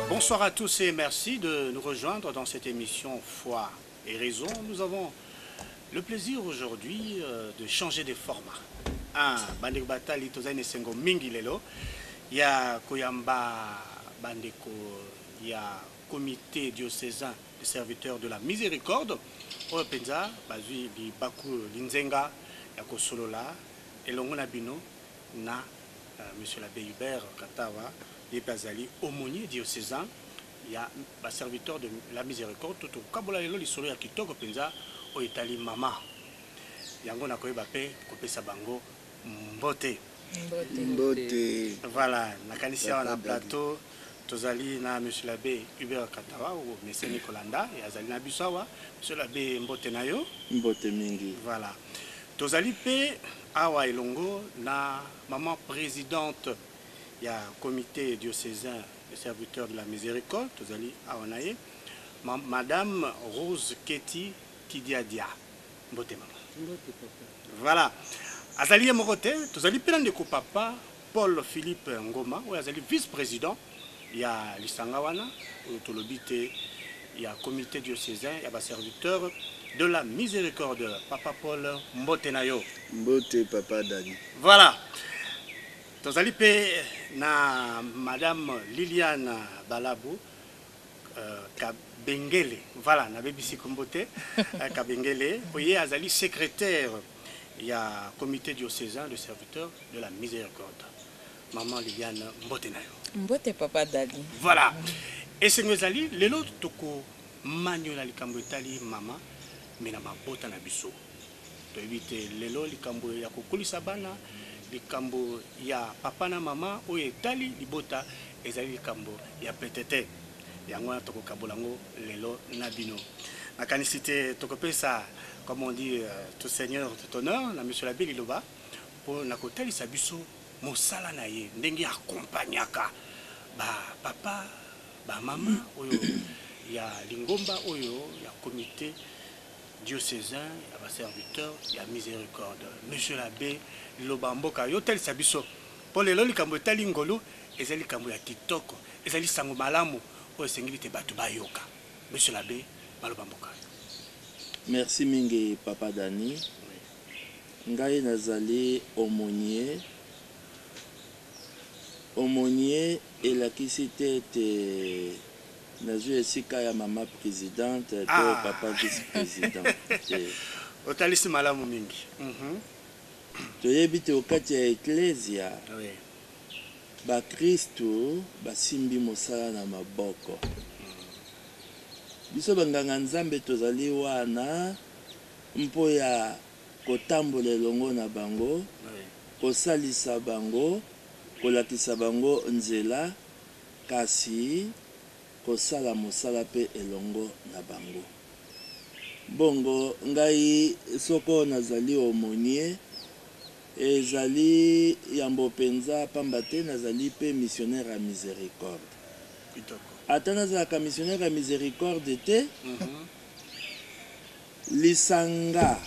Bonsoir à tous et merci de nous rejoindre dans cette émission Foi et Raison. Nous avons le plaisir aujourd'hui de changer de format. Bandeko Batali Tozane Sengo Mingi Lelo, il y a Koyamba Bandeko, il y a comité diocésain des serviteurs de la miséricorde, Penza, Bazui di Baku Linzenga, Yako Solola, et Longona Bino, na Monsieur l'abbé Hubert Katawa, les Bazali, aumônier diocésain, il y a un serviteur de la miséricorde, tout au Kabola Lelo, l'Isolo ya Kitoko Penza, au Itali Mama. Yango na koyeba pe kopesa bango mbote. Mbote. Voilà, na kanisia na plateau, tozali na Monsieur l'abbé Hubert Katawa ou Monsieur Nicolanda, et azali na bisawa, Monsieur l'abbé Mbote nayo. Mbote mingi. Voilà. Tozali pe awa elongo na maman présidente. Il y a un comité diocésain des serviteurs de la miséricorde, Tozali Aonaye, Madame Rose Keti Kidiadia. Mbote maman. Voilà. Azali Morote, Tozali Pelandeko Papa, Paul Philippe Ngoma, ou Azali vice-président. Il y a Lissangawana, Tolobite, il y a un comité diocésain, il y a un serviteur de la miséricorde, Papa Paul Mbote Nayo. Mbote Papa Dani. Voilà. Tozali pe na Madame Liliane Balabou Kabengele, voilà, na BBC Kombote Kabengele, oye azali secrétaire, il y a comité diocésain de serviteurs de la miséricorde. Maman Liliane Mbotenayo. Mbote Papa Dali. Voilà. Et c'est nous ali lelo toko maniola likambo etali mama mena mabota na biso. To éviter lelo likambo ya kokulisa bana likambo ya papa na mama oyo etali libota ezali likambo ya petete yango na toko kabolango lelo na bino na kanisite toko pesa comme on dit tout seigneur tout honneur na monsieur l'abbé Liloba pour na kotali sa biso mosala na ye ndenge accompagnaka ba papa ba mama oyo ya lingomba oyo ya comité diocésain, il y a un serviteur, il y a miséricorde. Monsieur l'abbé, Lobamboka, yotel sabiso. Pour les loli kambo tali ngolo, ezali kambo ya TikTok, ezali sango malamu, o esengili te batu bayoka. Monsieur l'abbé, Malobamboka. Merci mingi Papa Dani. Ngai nazali aumônier. Aumônier et la kisite te Nazu esika ya mama présidente, papa vice-président. Otalisi malamu mingi. Toyebi te okati ya ecclesia. Ba Kristo basimbi mosala na maboko. Biso banganga nzambe tozali wana mpo ya kotambola elongo na bango, kosalisa bango, kolakisa bango nzela kasi kosala mosala pe elongo na bango. Bongo ngai soko nazali aumônier ezali yambo penza pamba te nazali pe missionnaire à miséricorde. Ata nazalaka missionnaire à miséricorde te lisanga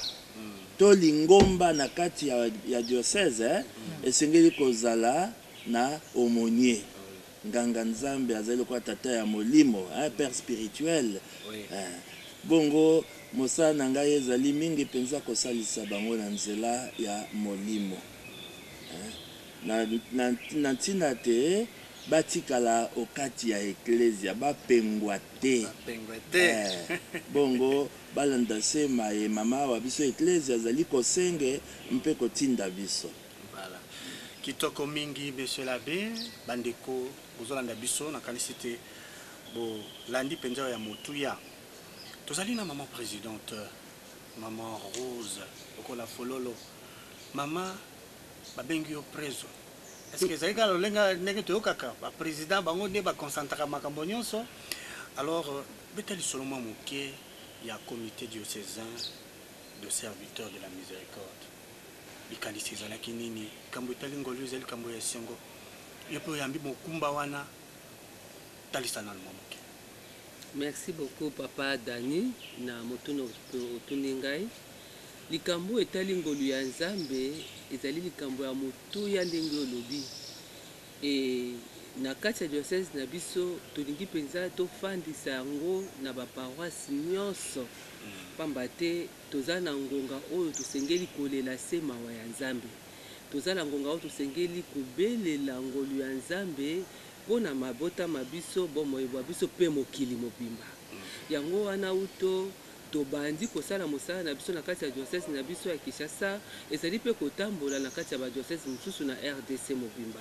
to lingomba na kati ya diocèse esengeli kozala na aumônier. Nganga nzambe azali kwa tata ya molimo, père spirituel. Bongo mosala na ngai ezali mingi penza kosalisa bango na nzela ya molimo. Na ntina te batikala okati ya ecclesia bapengwa te. Bongo balanda se maye mama wa biso ecclesia azali kosenge mpe kotinda biso. Kitoko mingi monsieur l'abbé bandeko bozolanda biso na kanisite bo landi penza ya motuya tozali na maman présidente maman Rose okola fololo mama babengi yo preso Est-ce que ezali kaka lolenga ndenge toyokaka baprésident bango nde baconcentraka makambo nyonso? Alors beta lisolo mwa moke ya comité diocésain de serviteurs de la miséricorde. Likanisi ezalaki nini? Likambo etali ngolu ezali likambo ya esengo. Yo mpe oyambi mokumba wana talisa nano mwa moke. Merci beaucoup Papa Dani na motuno otuni ngai. Likambo etali ngolu ya Nzambe ezali likambo ya motuya ndenge olobi. Et na kati ya diocèse na biso tolingi penza tofandisa yango na baparoisse nyonso. Pamba te toza na ngonga oyo tosengeli kolela se mawa ya Nzambe. Toza na ngonga oyo tosengeli kobelela ngolu ya Nzambe mpona mabota mabiso bomoyebwa biso mpe mokili mobimba. Yango wana uto tobandi kosala mosala na biso na kati ya diocèse na biso ya Kinshasa ezali mpe kotambola na kati ya badiocèse mosusu na RDC mobimba.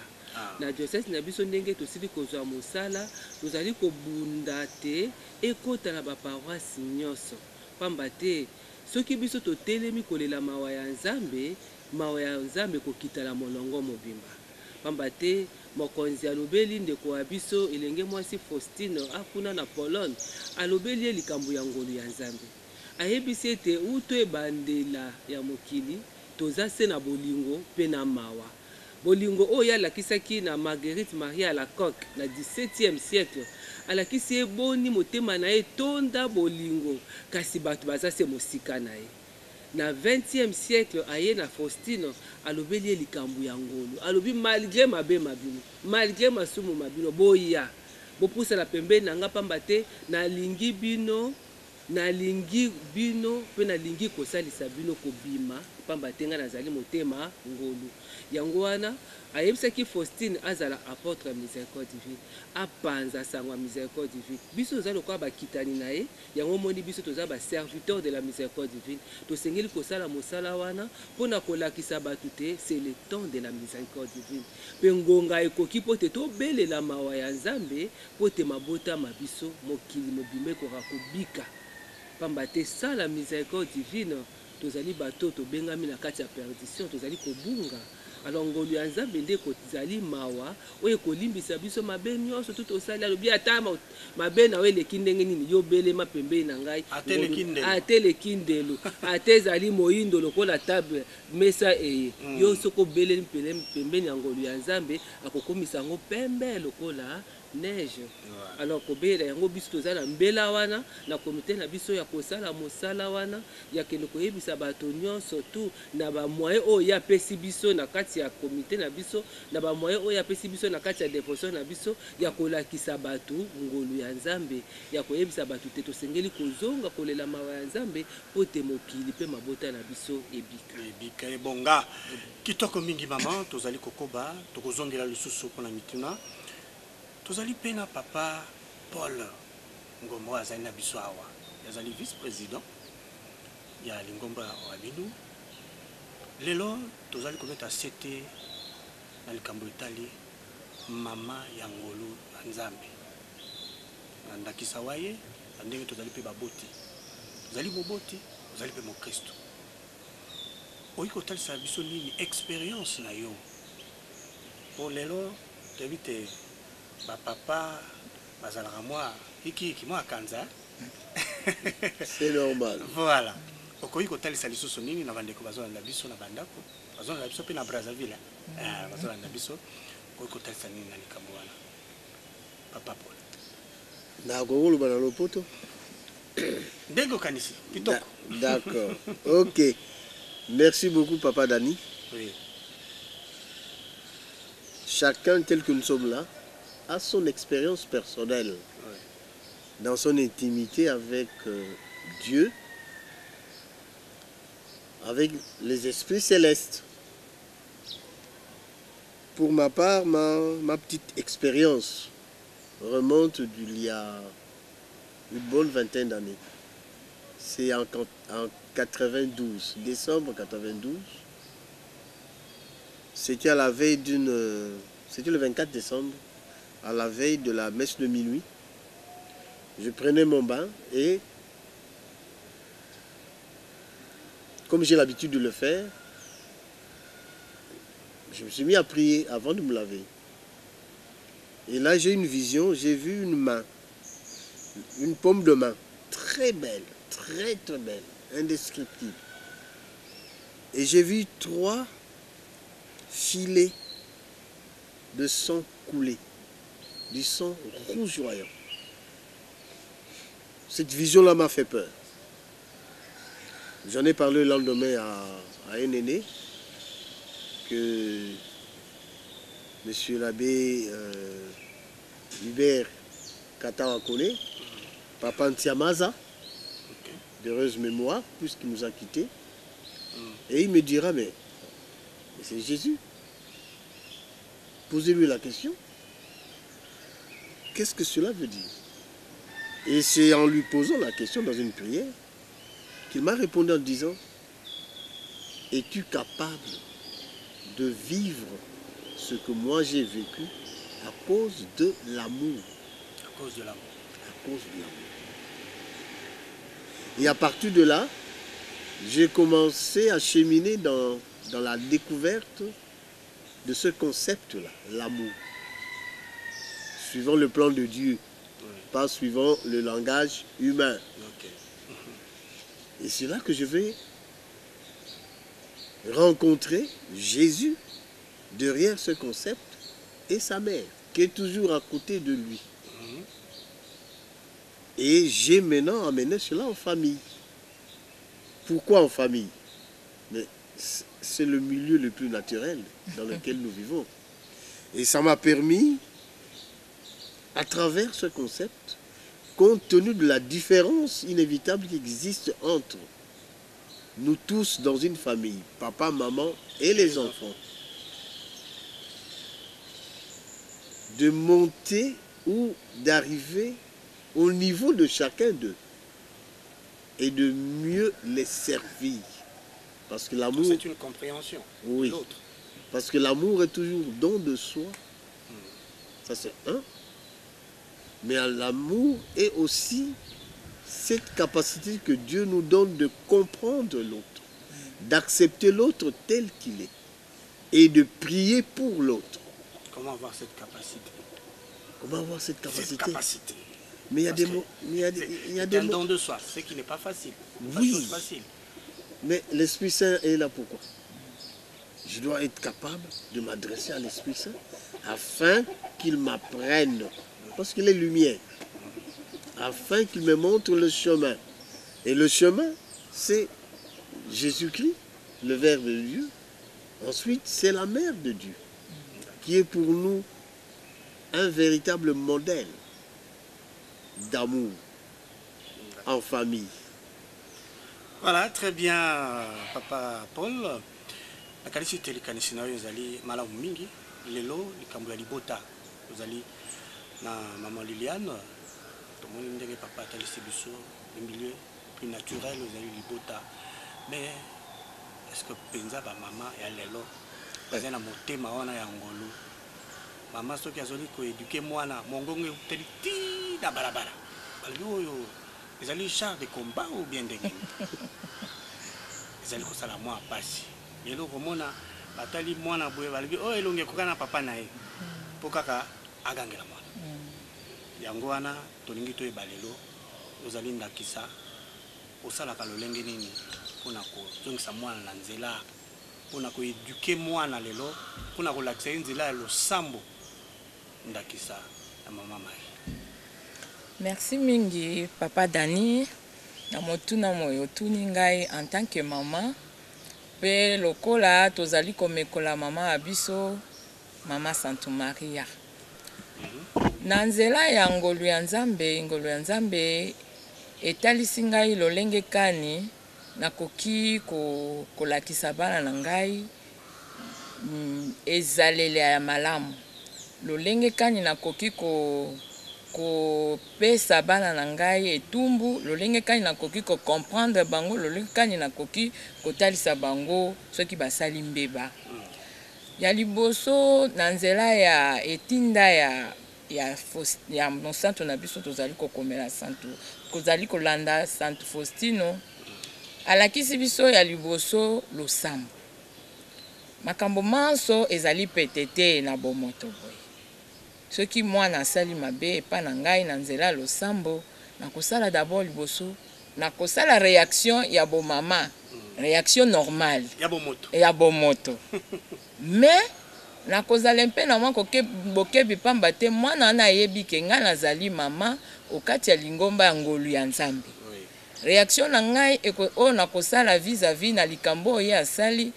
Na diocèse na biso ndenge tosili kozwa mosala tozali kobunda te ekota na baparoisse nyonso. Pamba te soki biso totelemi kolela mawa ya Nzambe kokitala molongo mobimba. Pamba te mokonzi alobeli ndeko wa biso elenge mwasi Faustine akuna na Pologne alobeli ye likambo ya ngolu ya Nzambe. Ayebisi ete uto ebandela ya mokili toza se na bolingo mpe na mawa. Bolingo oyo alakisaki na Marguerite Marie Alacoque na 17e siècle alakisi eboni motema na ye tonda bolingo kasi bato baza se mosika na ye. Na 20e siècle aye na Faustine alobeli ye likambo ya ngolu. Alobi malgré mabe mabino, malgré masumu mabino boya bopusa la pembeni na nga pamba te nalingi bino pe nalingi kosalisa bino kobima pamba te nga nazali motema ngolu. Yango wana ayebisaki Faustine azala apôtre ya miséricorde divine, apanza sango ya miséricorde divine. Biso toza lokola bakitani na ye, yango moni biso toza ba serviteur de la miséricorde divine. Tosengeli kosala mosala wana mpona kolakisa bato te c'est le temps de la miséricorde divine. Pe ngonga ekoki po te tobelela mawa ya Nzambe po te mabota mabiso mokili mobimba ekoka kobika. Pamba te sans la miséricorde divine tozali bato tobengami na kati ya perdition, tozali kobunga. Alors ngolu ya Nzambe nde kozali mawa oyo kolimbisa biso mabe nyonso tout osali alobi ata mabe na eleki ndenge nini yobelema pembeni na ngai ateleki ndelo ate ezali moyindo lokola table mesa eye yo soko beleli pembeni ya ngolu ya Nzambe akokomisa yango pembe lokola neige. Alors kobela yango biso toza na mbela wana na komite na biso ya kosala mosala wana ya kende koyebisa bato nyonso tu na ba moyen oyo ya pesi biso na kati ya komite na biso na ba moyen oyo ya pesi biso na kati ya dévotion na biso ya kolakisa bato ngolu ya Nzambe ya koyebisa bato te tosengeli kozonga kolela mawa ya Nzambe po te mokili pe mabota na biso ebika ebonga kitoko mingi mama tozali kokoba tokozongela lisusu mpona mituna. Tozali pena papa Paul Ngombo azali na biso awa yazali vice-président ya Lingomba wa binu. Lelo tozali kobeta sete na likambo etali mama ya ngolu ya Nzambe na ndakisa waye ndenge tozali pe baboti tozali moboti tozali pe mokristo oyi kotalisa biso nini expérience na yo po lelo tebite papa bazalaka mwa hiki mwa kanza. C'est normal. Voilà. Okoyi kotalisa lisusu nini na bandeko bazolanda biso na bandako bazolanda biso pe na Brazzaville bazolanda biso okoyi kotalisa nini na likambo wana papa Paul na koloba na lopoto ndenge okanisi kitoko. D'accord. Ok, merci beaucoup Papa Dani. Oui. Chacun tel que nous sommes là a son expérience personnelle, dans son intimité avec Dieu, avec les esprits célestes. Pour ma part, ma petite expérience remonte d'il y a une bonne vingtaine d'années. C'est en 92, décembre 92. C'était à la veille c'était le 24 décembre, à la veille de la messe de minuit. Je prenais mon bain et, comme j'ai l'habitude de le faire, Je me suis mis à prier avant de me laver. Et là, j'ai une vision, j'ai vu une main, une paume de main, très belle, très très belle, indescriptible. Et j'ai vu 3 filets de sang couler, du sang rougeoyant. Cette vision-là m'a fait peur. J'en ai parlé le lendemain à un aîné que monsieur l'abbé Hubert Katawakone, Papa Ntiamaza, d'heureuse mémoire, puisqu'il nous a quittés. Et il me dira, mais c'est Jésus. Posez-lui la question. Qu'est-ce que cela veut dire? Et c'est en lui posant la question dans une prière qu'il m'a répondu en disant, es-tu capable de vivre ce que moi j'ai vécu à cause de l'amour? À cause de l'amour. À cause de l'amour. Et à partir de là, j'ai commencé à cheminer dans la découverte de ce concept-là, l'amour. Suivant le plan de Dieu, pas suivant le langage humain. Et c'est là que je vais rencontrer Jésus derrière ce concept et sa mère, qui est toujours à côté de lui. Et j'ai maintenant amené cela en famille. Pourquoi en famille? Mais c'est le milieu le plus naturel dans lequel nous vivons. Et ça m'a permis, à travers ce concept, compte tenu de la différence inévitable qui existe entre nous tous dans une famille, papa, maman et les enfants, de monter ou d'arriver au niveau de chacun d'eux et de mieux les servir. Parce que l'amour... C'est une compréhension de l'autre. Parce que l'amour est toujours don de soi. Ça c'est un. Mais l'amour est aussi cette capacité que Dieu nous donne de comprendre l'autre, d'accepter l'autre tel qu'il est et de prier pour l'autre. Comment avoir cette capacité? Comment avoir cette capacité? Cette capacité. Mais il y a des mots. Il y a des un mots. don de soi, ce qui n'est pas facile. Oui. Pas chose facile. Mais l'Esprit Saint est là pourquoi? Je dois être capable de m'adresser à l'Esprit Saint afin qu'il m'apprenne, parce qu'il est lumière, afin qu'il me montre le chemin. Et le chemin, c'est Jésus-Christ, le Verbe de Dieu. Ensuite, c'est la Mère de Dieu, qui est pour nous un véritable modèle d'amour en famille. Voilà, très bien, Papa Paul. Nakalisi telekanisi na yo ezali malamu mingi. Lelo likambo ya libota ozali na maman Liliane. Tomoni ndenge papa atalisi biso le milieu plus naturel ozali libota. Mais est-ce que penza ba maman ya lelo baza na motema wana ya ngolu? Mama soki azoli ko éduquer mwana mongongo uteli ti na balabala. Balobi oyo ezali char de combat ou bien ndenge? Ezali kosala mwa pasi. Lelo komona batali mwana boye balobi oyo elonge kokana papa na ye. Po kaka agangela mwana. Yango wana tolingi toyeba lelo ozali ndakisa osalaka lolenge nini mpona kozongisa mwana na nzela, mpona koeduke mwana lelo, mpona kolakisa ye nzela ya losambo ndakisa na mama Marie. Merci mingi Papa Dani na motuna moyo tuni ngai en tant que maman pe lokola tozali komekola mama abiso mama Santo Maria. Na nzela ya ngolu ya Nzambe etalisi ngai lolenge kani nakoki kolakisa bana na ngai ezalele ya malamu. Lolenge kani nakoki kopesa bana na ngai etumbu, lolenge kani nakoki comprendre bango, lolenge kani nakoki kotalisa bango soki basali mbeba. Ya liboso na nzela ya etinda ya monsanto na biso tozali kokomela santo, kozali kolanda Santo Faustino alakisi biso ya liboso losambo. makambo manso ezali pete te na bomoto boye. Soki mwana asali mabe epa na ngai na nzela losambo, nakosala d'abord liboso, nakosala réaction ya bomama, réaction normale ya bomoto. Mais nakozala mpe na mwa bokebi pamba te mwana wana ayebi ke ngai nazali mama okati ya lingomba ya ngolu ya Nzambe. Réaction na ngai oyo nakosala vis-à-vis na likambo oyo asali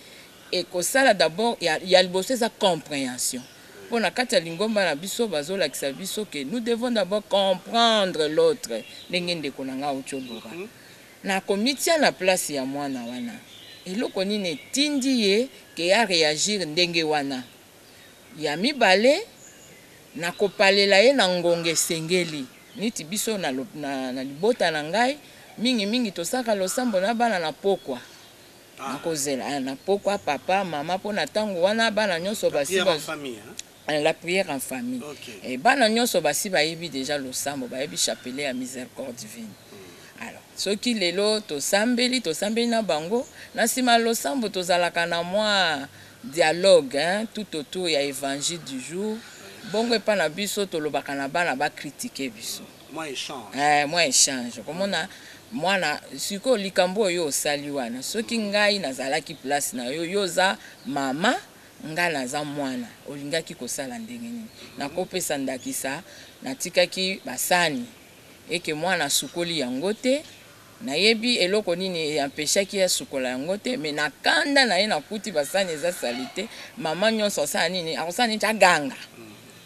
ekosala d'abord ya liboso eza compréhension. Pour na kati ya lingomba na biso bazolakisa biso ke nous devons d'abord comprendre l'autre ndenge ndeko na nga ocholoba. Na komitia na place ya mwana wana. Eloko nini etindi ye ke ya réagir ndenge wana. Ya mibale na kopalela ye na ngonga esengeli. Niti biso na libota na ngai mingi tosaka losambo na bana na pokwa. Nakozela na pokwa papa mama pona tango wana bana nyonso basi en famille, hein? La prière en famille. Et bana nyonso basi bayebi déjà losambo bayebi chapelet à miséricorde divine. Alors soki lelo tosambeli na bango na sima losambo tozalaka na mwa dialogue, hein, tout autour ya évangile du jour. Bongo epa na biso tolobaka na bana ba critiquer biso. Moi échange. Moi échange. Komona mwana siko likambo oyo osali wana. Soki ngai nazalaki place na yo yoza mama nga naza mwana olingaki kosala ndenge nini. Nakopesa ndakisa natikaki basani eke mwana sukoli yango te. Nayebi eloko nini empêchaki ya sukola yango te, mais nakanda na ye nakuti basani eza salite mama nyonso asala nini akosala nini aganga.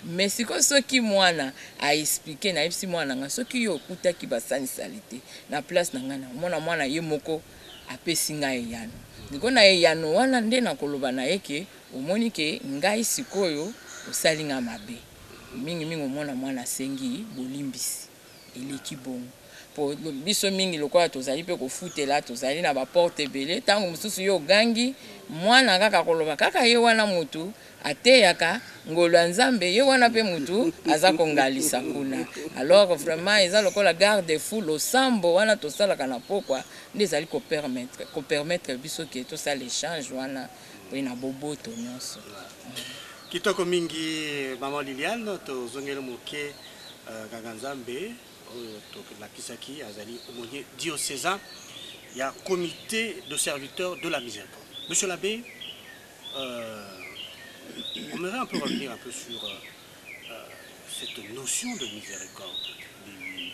Mais siko soki mwana a expliquer na yebisi mwana nga soki yo okutaki basani salite na place na ngana mwana ye moko apesi ngai eyano. Ndiko na eyano wana nde nakoloba na yeke omoni ke ngai sikoyo osali nga mabe. Mingi mwana sengi bolimbisi eleki bongo. Po biso mingi lokola tozali pe kofutela tozali na ba porte ebele tango mususu yo gangi mwana kaka koloba kaka ye wana mutu ateyaka ngolo ya Nzambe ye wana pe mutu aza kongalisa kuna. Alors vraiment eza lokola garde fou losambo wana tosalaka na pokwa nde ezali ko permettre biso ke tosala échange wana pe na boboto nyonso. Kitoko mingi Maman Liliane tozongela moke Nganga Nzambe la Kisaki Azali aumônier diocésain, il y a comité de serviteurs de la miséricorde. Monsieur l'abbé, on aimerait un peu revenir un peu sur cette notion de miséricorde divine.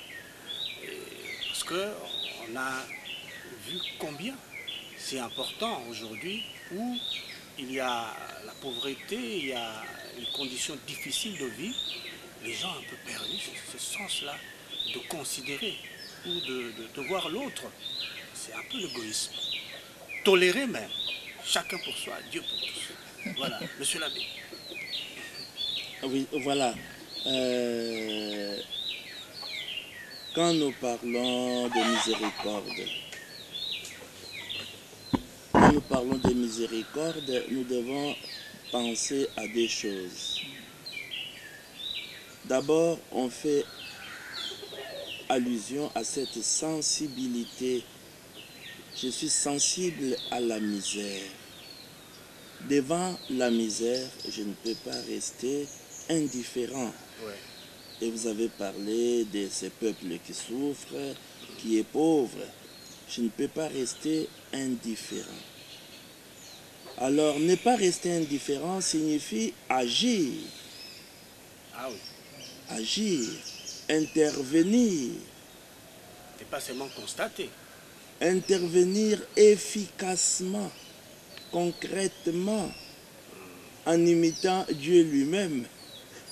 Parce qu'on a vu combien c'est important aujourd'hui où il y a la pauvreté, il y a les conditions difficiles de vie. Les gens un peu perdus ce sens-là de considérer ou de voir l'autre. C'est un peu l'égoïsme. Tolérer même. Chacun pour soi, Dieu pour tous. Voilà, monsieur l'abbé. Oui, voilà. Quand nous parlons de miséricorde, nous devons penser à deux choses. D'abord, on fait allusion à cette sensibilité. Je suis sensible à la misère. Devant la misère, je ne peux pas rester indifférent. Ouais. Et vous avez parlé de ces peuples qui souffrent, qui est pauvre. Je ne peux pas rester indifférent. Alors, ne pas rester indifférent signifie agir. Ah oui. Agir, intervenir. Et pas seulement constater. Intervenir efficacement, concrètement, en imitant Dieu lui-même,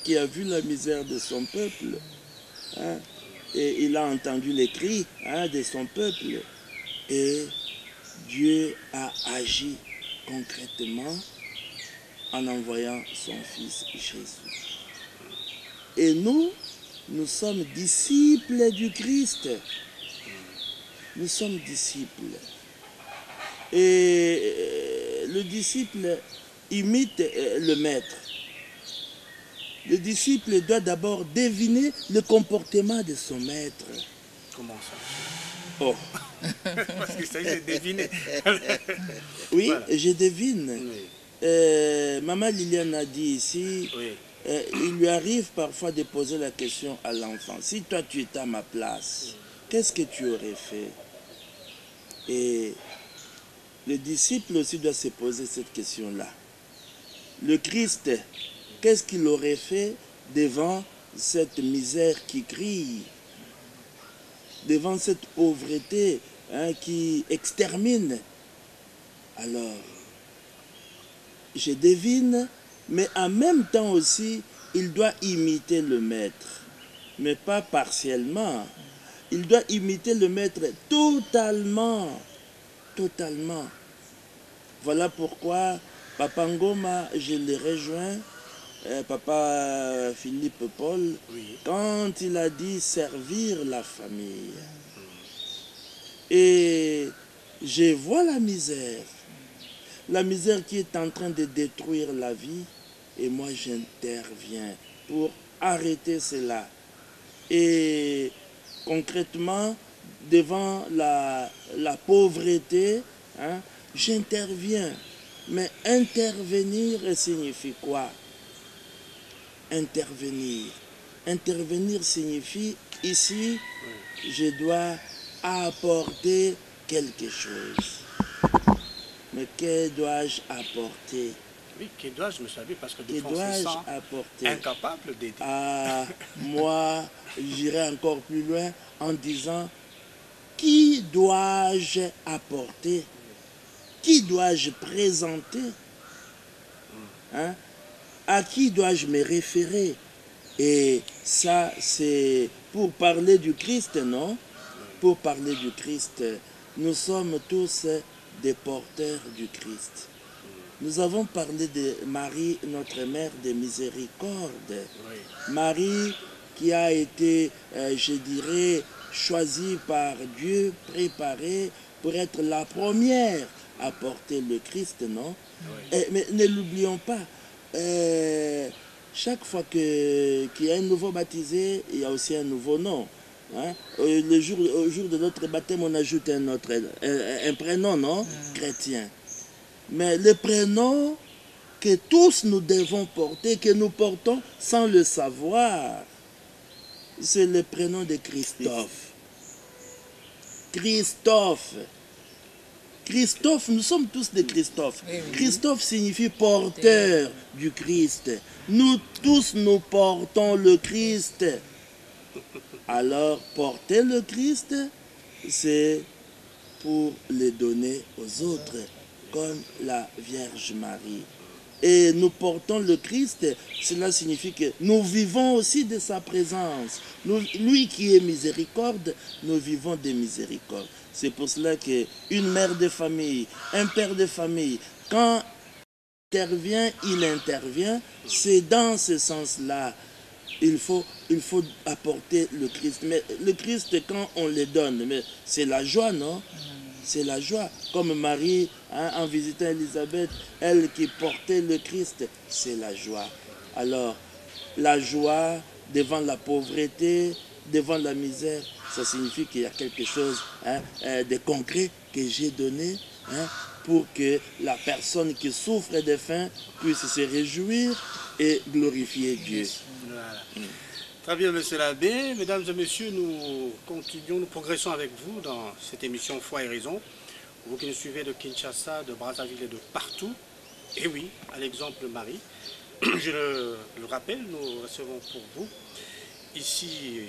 qui a vu la misère de son peuple, hein, et il a entendu les cris, hein, de son peuple, et Dieu a agi concrètement en envoyant son Fils Jésus. Et nous sommes disciples du Christ. Nous sommes disciples. Et le disciple imite le maître. Le disciple doit d'abord deviner le comportement de son maître. Comment ça? Oh. Parce que ça, j'ai deviné. Oui, voilà. Je devine. Oui. Maman Liliane a dit ici, Oui. Il lui arrive parfois de poser la question à l'enfant. Si toi tu étais à ma place, qu'est-ce que tu aurais fait? Et le disciple aussi doit se poser cette question-là. Le Christ, qu'est-ce qu'il aurait fait devant cette misère qui crie, devant cette pauvreté qui extermine? Alors, je devine, mais en même temps aussi, il doit imiter le maître, mais pas partiellement. Il doit imiter le maître totalement, totalement. Voilà pourquoi Papa Ngoma, je l'ai rejoint, Papa Philippe Paul, Oui. quand il a dit servir la famille. Et je vois la misère qui est en train de détruire la vie, et moi j'interviens pour arrêter cela. Et concrètement, devant la pauvreté, j'interviens. Mais intervenir signifie quoi? Intervenir. Intervenir signifie, ici, je dois apporter quelque chose. Mais que dois-je apporter? Oui, que dois-je me savoir parce que Que des fois on se dois-je sent apporter? incapable d'aider. Ah, moi, j'irai encore plus loin en disant, qui dois-je apporter? Qui dois-je présenter? À qui dois-je me référer? Et ça, c'est pour parler du Christ, non? Pour parler du Christ, nous sommes tous des porteurs du Christ. Nous avons parlé de Marie, notre mère de miséricorde. Oui. Marie qui a été, je dirais, choisie par Dieu, préparée pour être la première à porter le Christ, non? Oui. Mais ne l'oublions pas, chaque fois qu'il y a un nouveau baptisé, il y a aussi un nouveau nom. Au jour de notre baptême, on ajoute un prénom, non? Chrétien. Mais le prénom que tous nous devons porter, que nous portons sans le savoir, c'est le prénom de Christophe. Christophe. Christophe, nous sommes tous des Christophe. Christophe signifie porteur du Christ. Nous tous, nous portons le Christ. Alors, porter le Christ, c'est pour le donner aux autres, comme la Vierge Marie. Et nous portons le Christ, cela signifie que nous vivons aussi de sa présence. Lui qui est miséricorde, nous vivons de miséricorde. C'est pour cela qu'une mère de famille, un père de famille, quand il intervient, c'est dans ce sens-là. Il faut apporter le Christ. Mais le Christ, quand on le donne, mais c'est la joie, non? C'est la joie. Comme Marie, en visitant Élisabeth, elle qui portait le Christ, c'est la joie. Alors, la joie devant la pauvreté, devant la misère, ça signifie qu'il y a quelque chose de concret que j'ai donné pour que la personne qui souffre de faim puisse se réjouir et glorifier Dieu. Voilà. Très bien, monsieur l'abbé. Mesdames et messieurs, nous continuons, nous progressons avec vous dans cette émission Foi et Raison. Vous qui nous suivez de Kinshasa, de Brazzaville et de partout. Et oui, à l'exemple Marie, je le rappelle, nous recevons pour vous, ici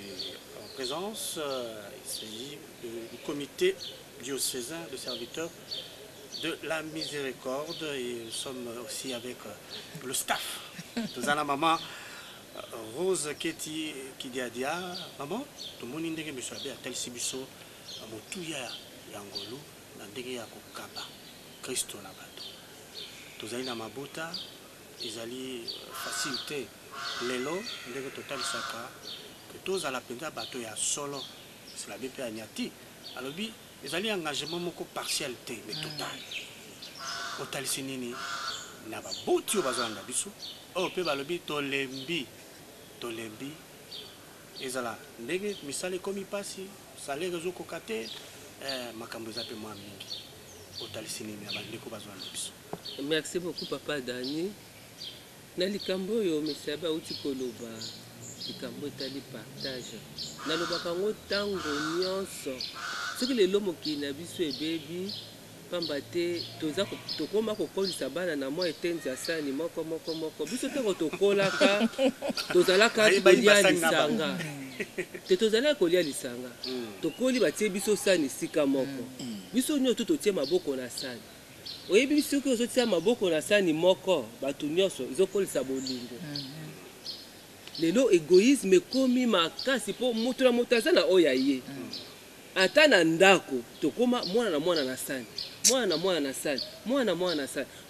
en présence, il s'agit du comité diocésain de serviteurs de la miséricorde. Et nous sommes aussi avec le staff. Nous avons la maman Rose Keti Kidiadia, maman, tout le monde ndenge monsieur abe atalisi biso motuya ya ngolu na ndenge ya kokaba Kristo na bato. Tozali na mabuta ezali facilité lelo ndenge totalisaka que tozala penza bato ya solo c'est la BP anyati alobi ezali engagement moko partiel te mais total. Otalisi nini na babuti bazana biso o pe balobi tolembi ezala ndenge misale komi pasi salaire ezokoka te makambo eza mpe mwa mingi otalisi nini ya bandeko bazwa na biso. Merci beaucoup Papa Dani. na likambo oyo mesaba uti koloba likambo etali partage nalobaka ngo ntango nyonso soki lelo mokili na biso ebebi pamba te tokoma kokolisa bana na mwa etenzi ya sani moko biso ntango tokolaka tozalaka kolia lisanga te tozalaka kolia lisanga tokoli batie biso sani esika moko biso nyonso totie maboko na sani oyebi soki ozotia maboko na sani moko bato nyonso ezokolisa bolingo lelo egoïsme ekomi makasi mpo moto na moto aza na oyo aye ata na ndako tokoma mwana na mwana na sani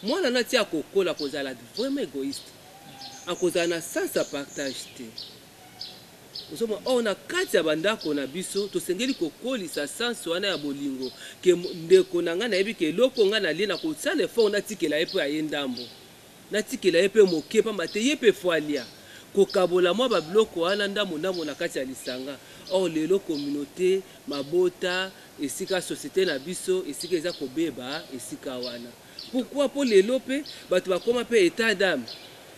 mwana nati akokola kozala vraiment égoïste akozala na sens ya partage te ozoma oyo na kati ya bandako na biso tosengeli kokolisa sens wana ya bolingo ke ndeko na ngai nayebi ke eloko ngai nalie na kosala effort natikela ye mpe aye ndambo natikela ye mpe moke pamba te ye mpe fo alia kokabola mwa babiloko wana ndambo na kati ya lisanga or lelo communauté mabota esika société na biso esika eza kobeba esika wana pourquoi po lelo mpe bato bakoma mpe état d'âme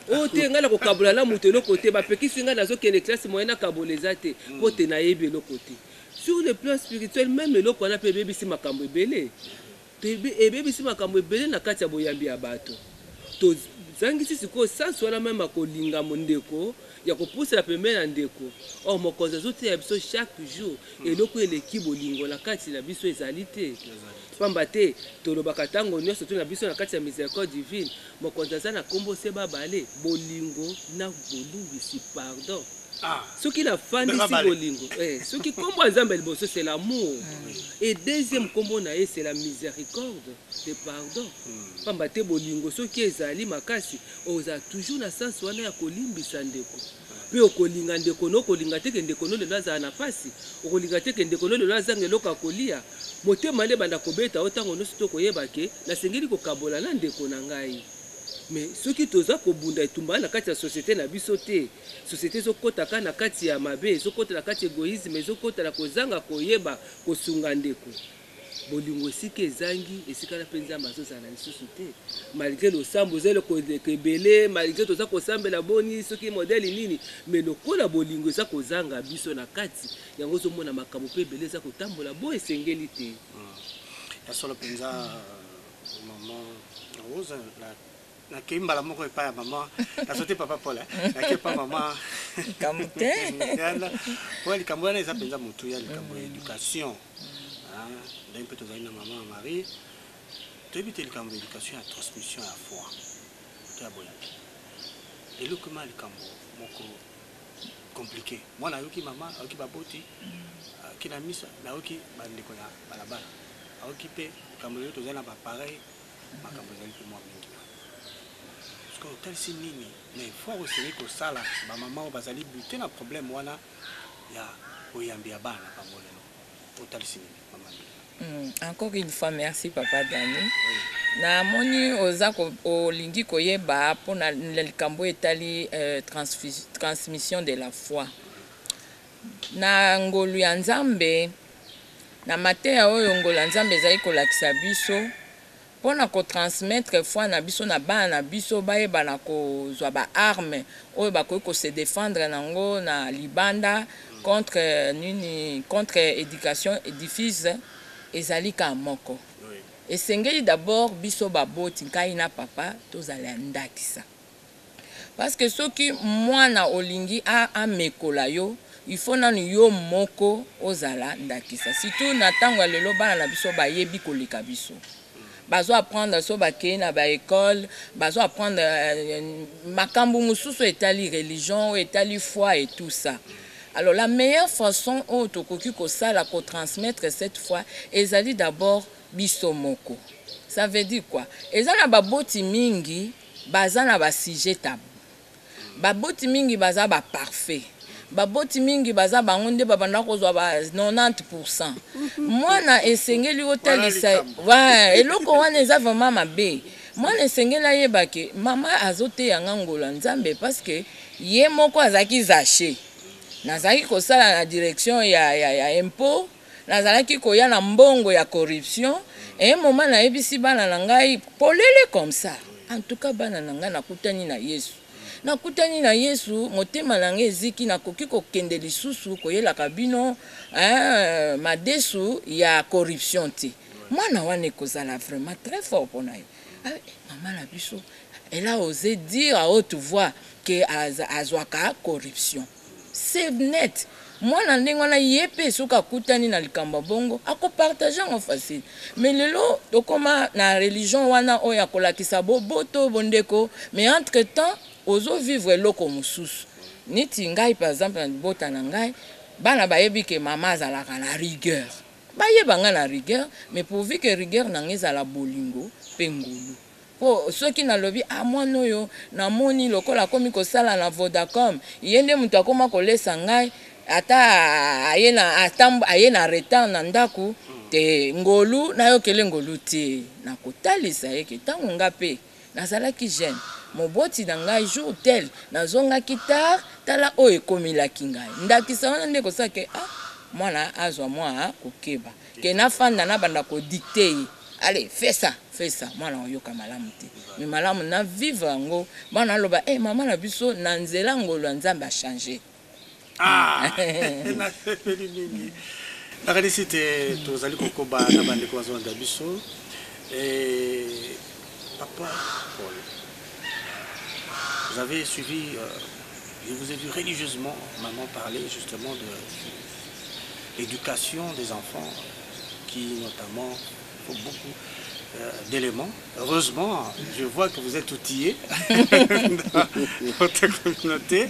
o te ngai na kokabola la moto eloko te bapekisi ngai nazokende classe moyenne akabola eza te mpo te nayebi eloko te sur le plan spirituel même eloko wana mpe ebebisi makambo ebele ebebisi makambo ebele na kati ya boyambi ya bato tozangisi sikoyo sansi wana meme akolinga mondeko ya kopusela pembeni na ndeko or mokonzi azoteya biso chaque jour eloko eleki bolingo na kati na biso ezali te pamba te tolobaka ntango nyonso to na biso na kati ya miséricorde divine mokonzi aza na nkombo se babale bolingo na bolumbisi pardon soki nafandisi bolingo soki nkombo ya nzambe liboso c'est l'amour et deuxième nkombo na ye c'est la miséricorde de pardon pamba te bolingo soki ezali makasi oza toujours na sansi wana ya kolimbisa ndeko mpe okolinga ndeko no okolinga teke ndeko no lelo azala na pasi okolinga teke ndeko no lelo azanga eloko akolia motema nde banda kobeta o ntango nyonso tokoyeba ke nasengeli kokabola na ndeko na ngai mais soki toza kobunda etumba na kati ya société na biso te société ezokotaka na kati ya mabe ezokota na kati ya égoïsme ezokota na kozanga koyeba kosunga ndeko bolingo esika ezangi esika na mpe nzambe azozala lisusu te malgré losambo eza eloko ebele malgré toza kosambela boni soki modele nini mais lokola bolingo eza kozanga biso na kati yango ozomona makambo mpe ebele eza kotambola bo esengeli te ya solo mpenza mama rose nakei mbala moko epai ya mama nazo te papa Paul nakei pa mama likambo te po likambo wana eza mpenza motu ya likambo ya éducation ndenge mpe tozali na mama Marie toyebi te likambo ya éducation ya transmission ya foi to ya boyambi eloko ma likambo moko compliqué mwana ayoki mama ayoki baboti ayoki na misa nayoki bandeko ya balabala ayoki mpe likambo lelo tozali na bapareil makambo ezali mpe mwa mingi parce que otalisi nini mais foi osengeli kosala bamama oyo bazali bute na problème wana ya boyambi ya bana bango lelo otalisi nini mama encore une fois merci papa Dani namoni oza olingi koyeba mpona likambo etali transmission de la foi na ngolu ya nzambe na mateya oyo ngolu ya nzambe ezali kolakisa biso mpona kotransmettre foi na biso na bana na biso bayeba na kozwa baarme oyo bakoki kose défendre nango na libanda contre éducation diffuse ezali ka moko esengeli d'abord biso baboti nkai na papa tozala ndakisa parce que soki mwana olingi amekola yo il faut nanu yo moko ozala ndakisa surtout na ntango ya lelo bana na biso bayebi koleka biso bazo apprendre so bakei na baécole bazo apprendre makambo mosusu etali religion etali foi et tout ça. Alors la meilleure façon où tokoki kosala ko transmettre cette foi ezali d'abord biso moko. Ça veut dire quoi? Ezana baboti mingi baza na ba sujet tabou. Baboti mingi baza ba parfait. Baboti mingi baza bangonde babanda kozwa ba 90%. Mwana esengeli otalisa wa eloko wana eza vraiment mabe. Mwana esengela yebake mama azote yanga ngola nzambe parce que ye moko azaki zaché. Nazaki kosala na direction ya impôt, nazalaki koya na mbongo ya corruption, et un moment na ebisi bana na ngai polele comme ça. En tout cas bana na ngai nakutani na Yesu. nakutani na Yesu motema na ngai eziki nakoki kokende lisusu koyelaka bino madesu ya corruption te mwana wana ekozala vraiment très fort mpona ye. Mama na biso elle a osé dire à haute voix que azwaka corruption. C'est net. Mwana ndenge wana ye pe soki akutani na likambo bongo akopartage yango facile. Mais lelo tokoma na religion wana oyo akolakisa boboto bondeko, mais entre temps ozovivre eloko mosusu. Neti ngai par exemple na libota na ngai bana bayebi ke mama azalaka na rigueur. Bayebanga na rigueur, mais pourvu que rigueur na ngai ezala bolingo pe ngulu. Po soki nalobi mwana oyo namoni lokola komi kosala na Vodacom yende mutu akoma kolesa ngai ata aye na retard na ndaku te ngolu nayokele ngolu te nakotalisa ye ke ntango nga pe nazalaki jeune moboti na ngai jour tel nazongaki tard tala oyo ekomelaki ngai ndakisa wana nde kosala ke mwana azwa mwa kokeba ke nafanda na banda kodikte ye. Allez, fais ça. Mwana oyoka malamu te. Mais malamu na vivre yango. Bana loba maman na biso na nzela ngolo nzambe a changé. Na sepeli mingi. La réalité tozali kokoba na bande ko zonda biso. Papa Paul. Vous avez suivi je vous ai vu religieusement maman parler justement de l'éducation des enfants qui notamment beaucoup d'éléments. Heureusement, je vois que vous êtes outillés dans votre communauté.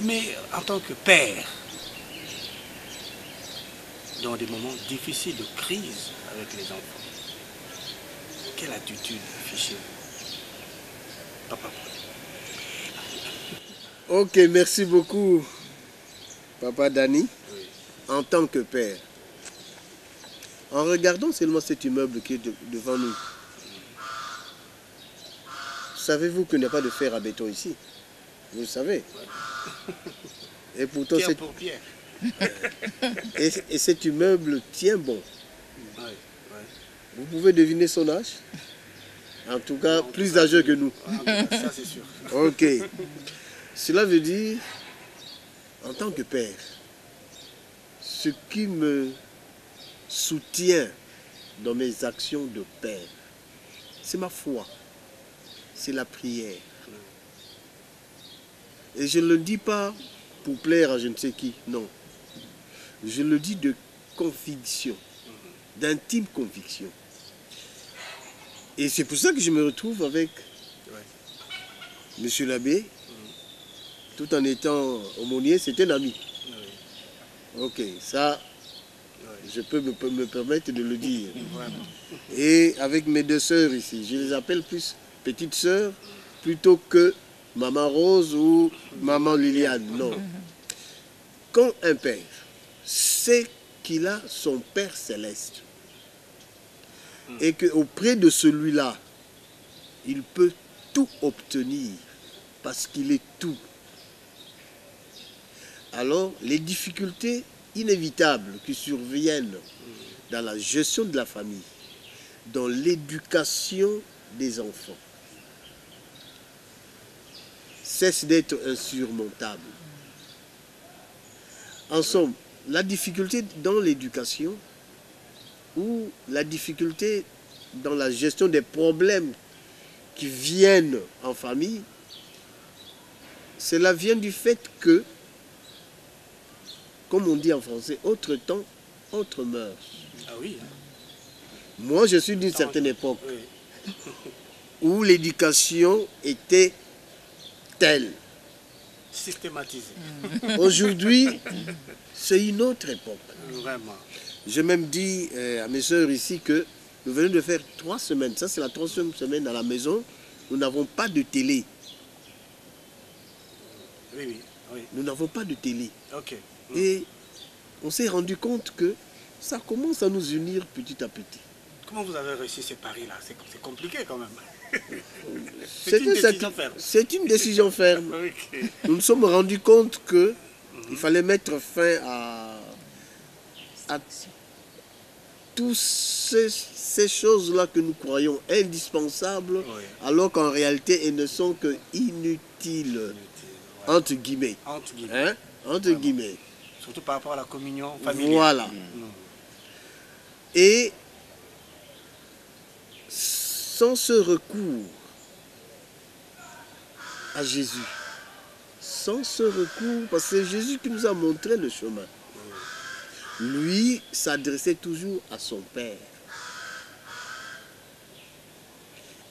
Mais en tant que père, dans des moments difficiles de crise avec les enfants, quelle attitude affichez-vous, Papa? Ok, merci beaucoup, Papa Dani. Oui. En tant que père, en regardant seulement cet immeuble qui est devant nous, savez-vous qu'il n'y a pas de fer à béton ici? Vous le savez. Et pourtant, pierre pour pierre. Et cet immeuble tient bon. Oui, oui. Vous pouvez deviner son âge? En tout cas, plus âgeux que nous. Ça, c'est sûr. Ok. Cela veut dire, en tant que père, ce qui me soutient dans mes actions de père, c'est ma foi, c'est la prière. Et je ne le dis pas pour plaire à je ne sais qui, non. Je le dis de conviction, d'intime conviction. Et c'est pour ça que je me retrouve avec Monsieur l'abbé, tout en étant aumônier, c'est un ami. Ok, ça, je peux me permettre de le dire. Et avec mes deux sœurs ici, je les appelle plus petites sœurs plutôt que Maman Rose ou Maman Liliane. Non. Quand un père sait qu'il a son Père céleste et qu'auprès de celui-là, il peut tout obtenir parce qu'il est tout, alors les difficultés inévitables qui surviennent dans la gestion de la famille, dans l'éducation des enfants, cessent d'être insurmontables. En somme, la difficulté dans l'éducation ou la difficulté dans la gestion des problèmes qui viennent en famille, cela vient du fait que, comme on dit en français, autre temps, autre mœurs. Ah oui. Moi, je suis d'une certaine époque où l'éducation était telle. Systématisée. Aujourd'hui, c'est une autre époque. Vraiment. J'ai même dit à mes soeurs ici que nous venons de faire 3 semaines. Ça, c'est la 3e semaine à la maison. Nous n'avons pas de télé. Oui, oui, oui. Nous n'avons pas de télé. Ok. Et on s'est rendu compte que ça commence à nous unir petit à petit. Comment vous avez réussi ces paris-là? C'est compliqué quand même. C'est une décision ferme. C'est une décision ferme. Okay. Nous nous sommes rendus compte qu'il fallait mettre fin toutes ces choses-là que nous croyons indispensables, Oui. alors qu'en réalité, elles ne sont que inutiles, entre guillemets. Entre guillemets. Hein? Entre guillemets. Surtout par rapport à la communion familiale. Voilà. Et sans ce recours à Jésus, sans ce recours, parce que c'est Jésus qui nous a montré le chemin. Lui s'adressait toujours à son Père.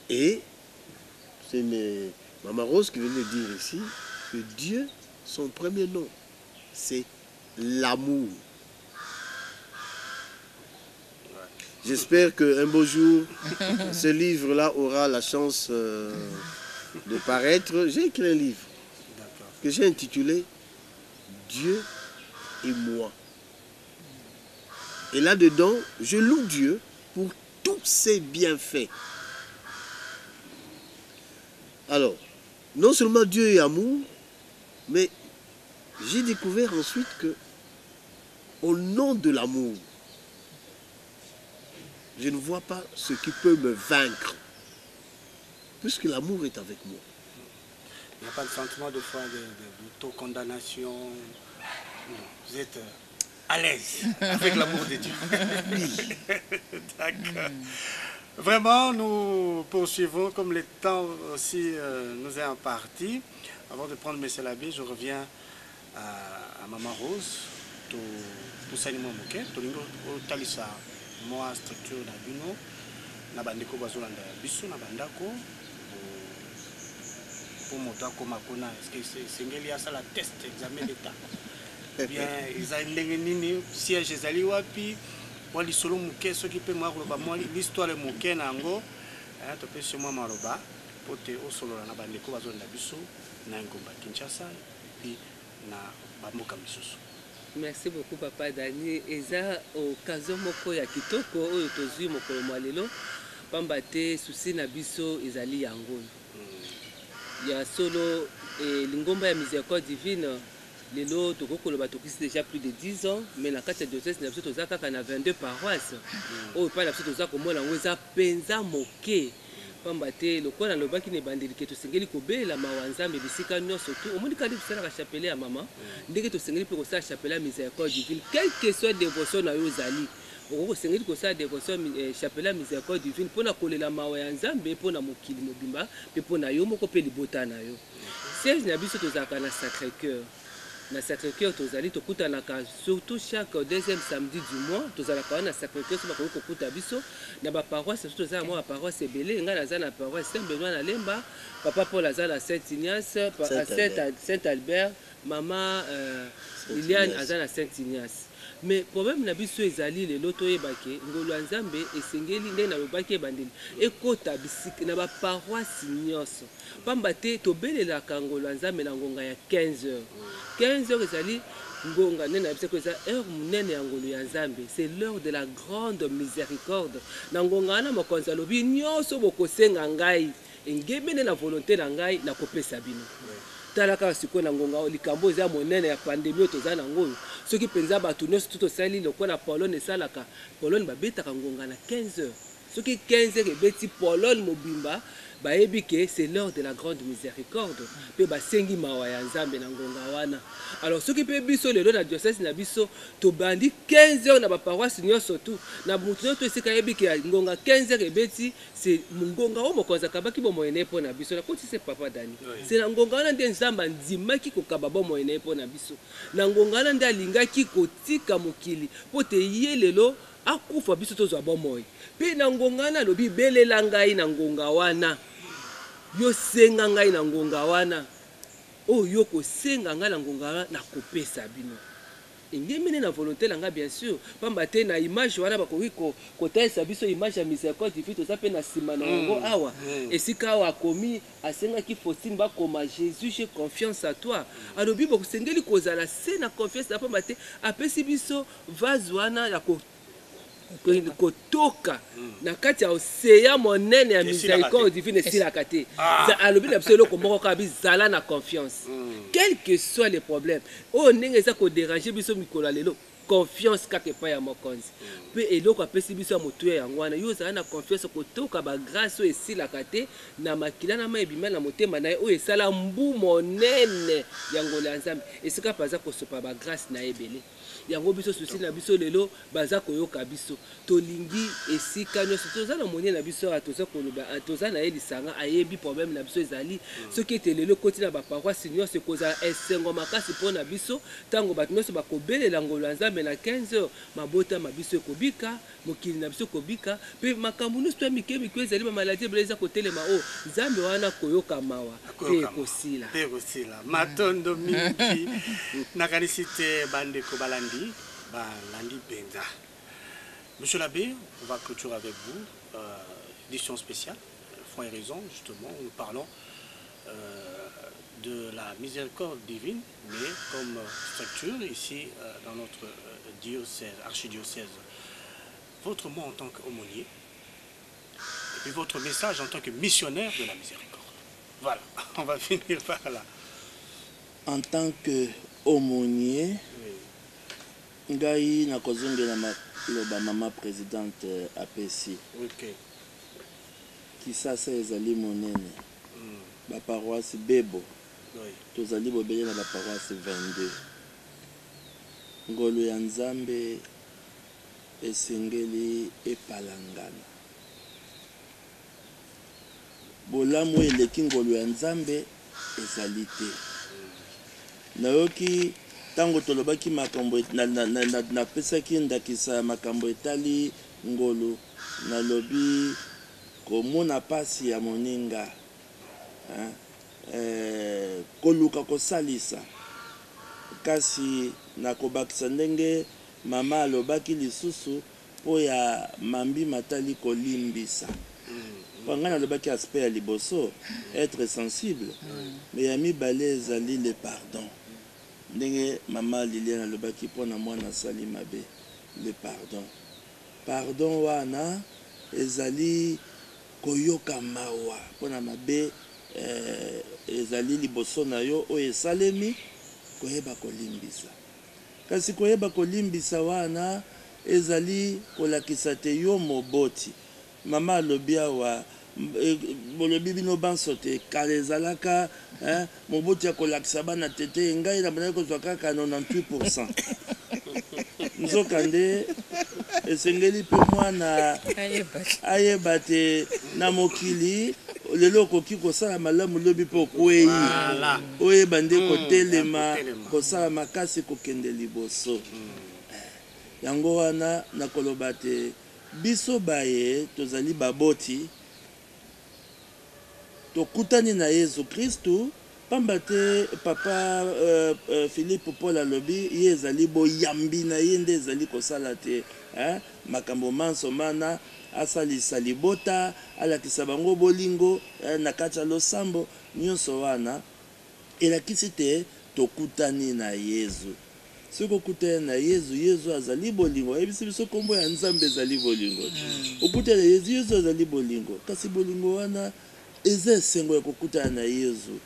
Et c'est Maman Rose qui vient de dire ici que Dieu, son premier nom, c'est l'amour. J'espère qu'un beau jour, ce livre-là aura la chance de paraître. J'ai écrit un livre que j'ai intitulé Dieu et moi. Et là-dedans, je loue Dieu pour tous ses bienfaits. Alors, non seulement Dieu est amour, mais j'ai découvert ensuite que, au nom de l'amour, je ne vois pas ce qui peut me vaincre, puisque l'amour est avec moi. Il n'y a pas de sentiment de foi d'autocondamnation. Vous êtes à l'aise avec l'amour de Dieu. D'accord. Vraiment, nous poursuivons comme le temps aussi nous est imparti. Avant de prendre M. l'abbé, je reviens à Maman Rose. Pour Salimo Mouké, pour Talisa, moi, structure na bino, na bandeko bazolanda biso na bandako. Pour moto makona, est-ce que c'est ngeli asala test examen d'état? Bien, ils ont ndenge siège ezali wapi? Pour les solo Mouké, ceux qui peuvent m'arroba moi l'histoire de Mouké nango, hein, tu peux sur moi maroba pour te au solo na bandeko bazolanda biso na ngomba Kinshasa puis na bamboka misusu. Merci beaucoup Papa Dani. Eza occasion moko ya kitoko oyo tozwi mokolo mwa lelo pamba te susi na biso ezali yango. Ya solo lingomba ya miséricorde divine lelo tokokoloba tokisi déjà plus de 10 ans, mais na kati ya diocèse na biso toza kaka na 22 paroisses. Oyo pa na biso toza komona ngo eza penza moke. Pamba te lokola lobaki ne bandeli ke tosengeli kobelela mawa nzambe bisika nyonso tu omoni kadi tosalaka chapele ya mama ndenge tosengeli mpe kosala chapele ya miséricorde divine quelle que soit dévotion na yo ozali okosengeli kosala dévotion chapele ya miséricorde divine mpona kolela mawa ya nzambe mpona mokili mobimba mpe mpona yo moko mpe libota na yo. Siège na biso tozalaka na Sacré-Cœur. Na Sacré-Cœur tozali tokutanaka surtout chaque deuxième samedi du mois tozalaka na Sacré-Cœur soba koki kokuta biso na baparoisse surtout tozala mwa baparoisse ebele ngai naza na paroisse Saint-Benoît na Lemba, Papa Paul aza na Saint-Ignace, Saint-Albert, Mama Liliane aza na Saint-Ignace. Mais problème na biso ezali lelo toyebake ngolo ya nzambe esengeli ndenge nalobaki ebandeli ekota bisika na baparoisse nyonso pamba te tobelelaka ngolo ya nzambe na ngonga ya 15 heures. 15 heures ezali ngonga nene na biso eza heure munene ya ngolo ya nzambe, c'est l'heure de la grande miséricorde. Na ngonga wana mokonzi alobi nyonso bokosenga ngai engebene na volonté na ngai na kopesa bino. Talaka siko na ngonga likambo eza monene ya pandemie toza nango soki penza bato nyonso tosali lokola Pologne esalaka Pologne babetaka ngonga na 15 heures. Soki 15 heures ebeti Pologne mobimba bayebi ke c'est l'heure de la grande miséricorde pe basengi mawa ya nzambe na ngonga wana. Alors soki pe biso lelo na diocèse na biso tobandi 15 heures na baparoisse nyonso tu na mutu nyonso esika yebi ke ngonga 15 heures ebeti c'est ngonga o mokonzi akabaki bomoyene mpo na biso nakoti se Papa Dani. C'est na ngonga wana nde nzambe andimaki kokaba bomoyene mpo na biso na ngonga wana nde alingaki kotika mokili mpo te ye lelo akufa biso tozwa bomoi mpe na ngonga wana alobi belela ngai na ngonga wana yo senga ngai na ngonga wana oyo kosenga ngai na ngonga wana na kopesa bino engemene na volonté na ngai bien sûr pamba te na image wana bakoki kotalisa biso image ya miséricorde divine toza mpe na nsima na yango awa esika awa akomi asengaki Faustine bakoma Jésus j'ai confiance à toi alobi bokosengeli kozala se na confiance na pamba te apesi biso vase wana ya kotoka na kati ya oseya monene ya miséricorde divine esilaka te alobi na biso eloko moko kaka bizala na confiance quel que soit les problèmes oyo ndenge eza kodérange biso mikolo ya lelo confiance kaka epai ya mokonzi mpe eloko apesi biso ya motuya yango wana yo ozala na confiance kotoka bagrâce oyo esilaka te na makila na mai ebima na motema na ye oyo esala mbu monene ya ngolo ya nzambe esika baza kosopa bagrâce na ye ebele yango biso susi na biso lelo baza koyoka biso tolingi esika nyonso toza na monie na biso awa toza koloba toza na ye lisanga ayebi problème na biso ezali soki ete lelo ekoti na baparoise nyonso ekozala esengo makasi mpo na biso ntango bato nyonso bakobelela ngolo ya nzambe na 15h mabotama biso ekobika mokili na biso ekobika mpe makambo nyonso to mike mike ezali bamaladi ebele eza kotelema o nzambe wana koyoka mawa mpe ekosila matondo mingi nakanisi te bandeko balandi Benza. Monsieur l'abbé, on va clôturer avec vous édition spéciale, Foi et Raison, justement, où nous parlons de la miséricorde divine, mais comme structure ici dans notre diocèse, archidiocèse, votre mot en tant qu'aumônier, et puis votre message en tant que missionnaire de la miséricorde. Voilà, on va finir par là. En tant qu'aumônier, ngai nakozongela maloba mama présidente apesi kisasa ezali monene baparoise bebo tozali bobele na baparoise 22 ngolo ya nzambe esengeli epalangana bolamu eleki ngolo ya nzambe ezali te nayoki tango tolobaki makambo napesaki ndakisa makambo etali ngolo nalobi komona pasi ya moninga koluka kosalisa kasi nakobakisa ndenge mama alobaki lisusu po ya mambi matali kolimbisa ngai nalobaki aspect ya liboso être sensible mais ya mibale ezali le pardon ndenge mama Liliane alobaki mpona mwana asali mabe le pardon wana ezali koyoka mawa mpona mabe ezali liboso na yo oyo esalemi koyeba kolimbisa kasi koyeba kolimbisa wana ezali kolakisa te yo moboti mama alobi awa bolobi bino banso te kala ezalaka moboti ya kolakisa bana tete ngai na bandaki kozwa kaka 98%. Nzokande esengeli mpe mwana ayeba te na mokili lelo okoki kosala malamu lobi mpe okwei oyeba nde kotelema kosala makasi kokende liboso yango wana nakoloba te biso baye tozali baboti tokutani na Yesu Kristu pamba te papa Philippe Paul alobi ye ezali boyambi na ye nde ezali kosala te makambo manso mana asalisa libota alakisa bango bolingo na kati ya losambo nyonso wana elakisi te tokutani na Yesu soki okutani na Yesu azali bolingo ayebisi biso kombo ya nzambe ezali bolingo okutani na Yesu azali bolingo kasi bolingo wana eza esengo ya kokutana na Yesu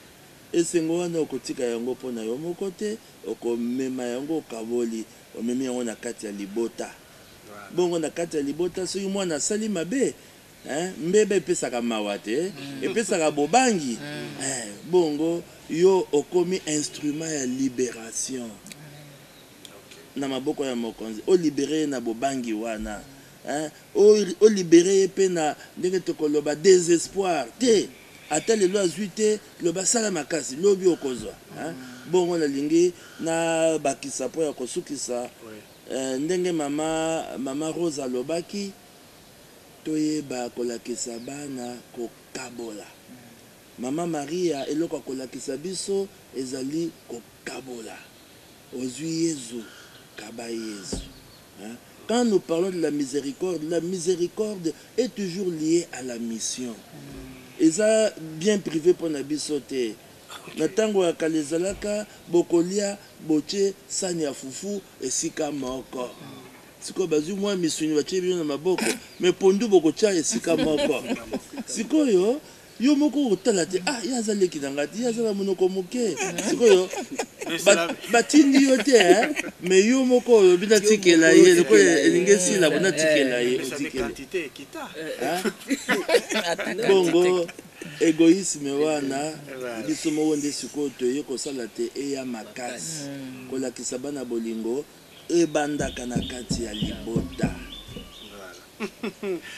esengo wana okotika yango mpona yo moko te okomema yango okaboli omemi yango na kati ya libota bongo na kati ya libota soki mwana asali mabe mbebe epesaka mawa te epesaka bobangi bongo yo okomi instrument ya libération na maboko ya mokonzi olibere na bobangi wana olibere ye mpe na ndenge tokoloba désespoir te ata lelo azwi te loba sala makasi lobi okozwa bongo nalingi na bakisa mpo ya kosukisa ndenge mama Rose alobaki toyeba kolakisa bana kokabola mama Maria eloko kolakisa biso ezali kokabola ozwi Yesu kaba Yesu quand nous parlons de la miséricorde est toujours liée à la mission. Et ça, bien privé pour Nabiso te. Na tango ya kalezalaka bokolia boche sani ya fufu esika moko. Siko bazu mwa misuni bache bino na maboko, mais pondu bokocha esika moko. Siko yo yo moko otala te ye aza leki na nga te ye aza na monoko moke sikoyo batindi yo te mais yo moko olobi natikela ye sikoyo elingi esila bo natikela ye bongo égoïsme wana biso moko nde sikoyo toye kosala te eya makasi kolakisa bana bolingo ebandaka na kati ya libota.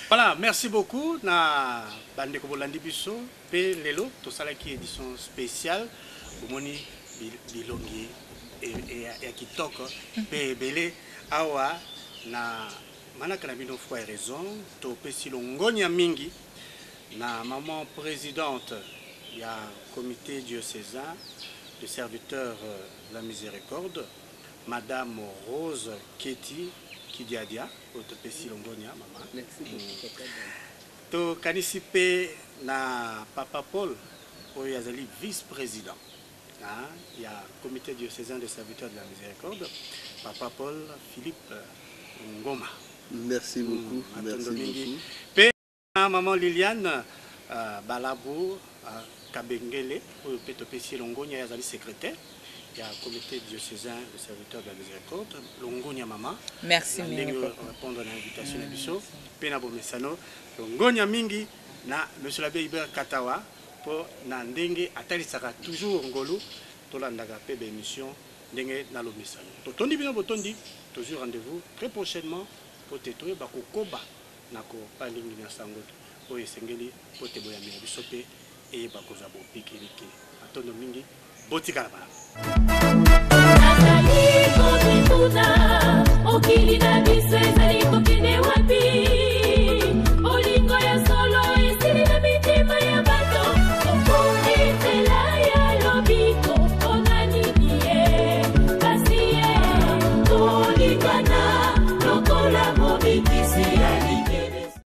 Voilà, merci beaucoup na bande ko bolandi biso pe lelo to sala ki édition spéciale omoni bilongi ya kitoko pe belé awa na manaka na bino foi raison to pesi longonya mingi na maman présidente ya comité diocésain de serviteurs de la miséricorde Madame Rose Keti Kidiadia, Otopesi Longonia, maman. Merci beaucoup. To kanisipe na Papa Paul, Oyazali vice-président. Il y a comité diocésain des serviteurs de la miséricorde, Papa Paul Philippe Ngoma. Merci beaucoup. Merci beaucoup. Pe maman Liliane Balabo Kabengele, Otopesi Longonia, Yazali secrétaire. Il y a un comité diocésain de serviteurs de la miséricorde, Longonia Mama. Merci mingi. Répondre à l'invitation de Bissot. Pena Bomesano, Longonia Mingi, na Monsieur l'abbé Hubert Katawa, pour Nandenge, Atalisaka, toujours Ngolo, Tolandaka Pebe émission, Ndenge Nalomesano. Totondi Bino Botondi, toujours rendez-vous très prochainement pour Tétoué, Bako Koba, Nako Palingi Nasangot, pour Esengeli, pour Teboya Bisope, et Bako Zabo Pikiriki. Atondo Mingi, Botikarabala. Nazali kote kuna, okili na biso ezali kokende wapi.